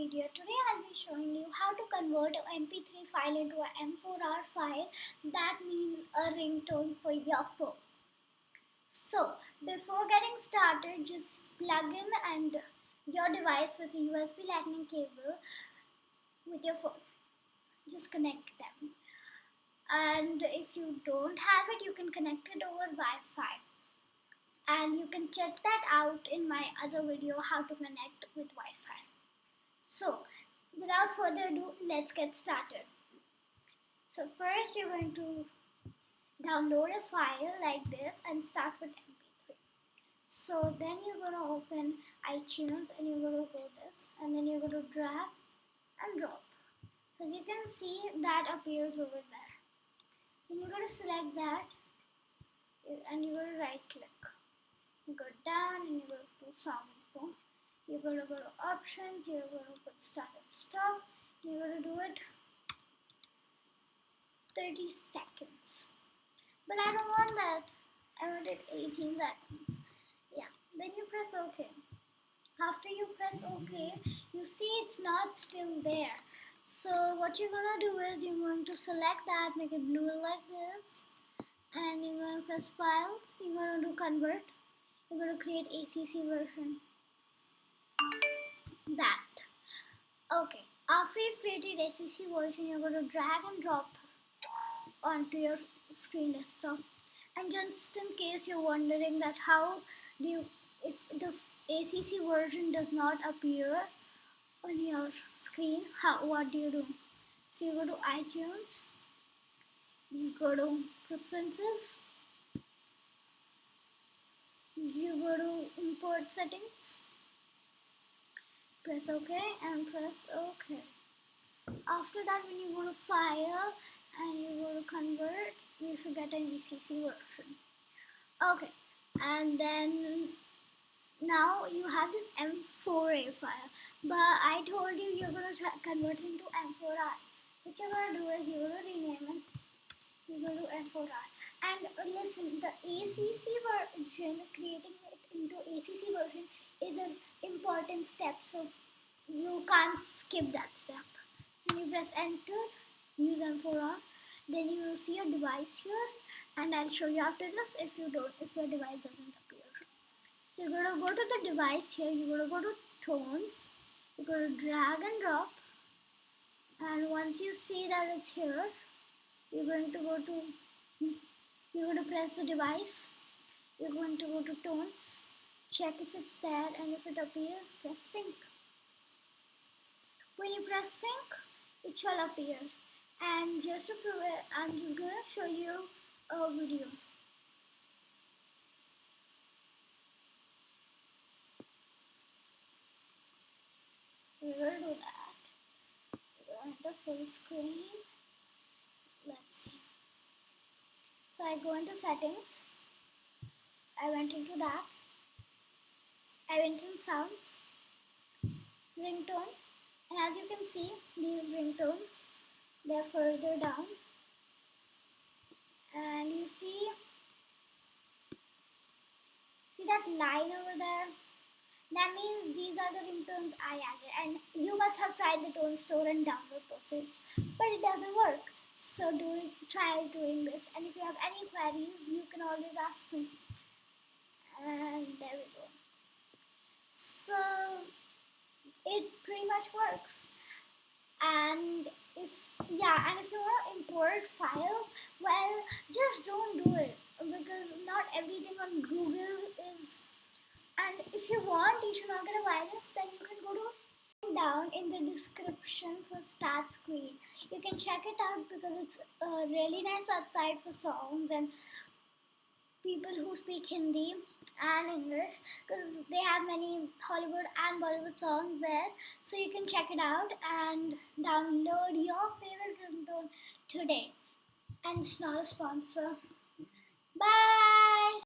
GalPedia. Today I'll be showing you how to convert an MP3 file into an M4R file. That means a ringtone for your phone. So before getting started, just plug in and your device with a USB lightning cable with your phone. Just connect them. And if you don't have it, you can connect it over Wi-Fi. And you can check that out in my other video, how to connect with Wi-Fi. So without further ado, let's get started. So first you're going to download a file like this and start with MP3. So then you're going to open iTunes and you're going to go this and then you're going to drag and drop. So as you can see, that appears over there. Then you're going to select that and you're going to right click. You go down and you go to sound info. You're going to go to options, you're going to put start and stop. You're going to do it 30 seconds. But I don't want that. I want it 18 seconds. Yeah. Then you press OK. After you press OK, you see it's not still there. So what you're going to do is you're going to select that, make it blue like this. And you're going to press files. You're going to do convert. You're going to create ACC version. That. Okay. After you've created ACC version, you're going to drag and drop onto your screen desktop. And just in case you're wondering that how do you, if the ACC version does not appear on your screen, what do you do? So you go to iTunes, you go to preferences, you go to import settings, press OK and press OK. After that, when you go to file and you go to convert, you should get an ECC version. Okay, and then now you have this M4A file, but I told you you're going to convert it into M4R. What you're going to do is you're going to rename it. You go to M4R. And listen, the ACC version, creating it into ACC version is an important step, so you can't skip that step. When you press enter, use M4R, then you will see your device here, and I'll show you after this if your device doesn't appear. So you're going to go to the device here, you're going to go to tones, you're going to drag and drop, and once you see that it's here, you're going to press the device, you're going to go to tones, check if it's there, and if it appears, press sync. When you press sync, it shall appear. And just to prove it, I'm just going to show you a video. So we're going to do that. We're going to full screen. Let's see. So I go into settings. I went into that. I went in sounds, ringtone, and as you can see, these ringtones, they're further down, and you see that line over there? That means these are the ringtones I added, and you must have tried the tone store and download postage, but it doesn't work. So try doing this, and if you have any queries, you can always ask me. And there we go. So it pretty much works. And if you want to import files, well, just don't do it, because not everything on Google is. And if you want, you should not get a virus, then you can go to down in the description for start screen. You can check it out because it's a really nice website for songs and people who speak Hindi and English, because they have many Hollywood and Bollywood songs there. So you can check it out and download your favorite ringtone today. And it's not a sponsor. Bye!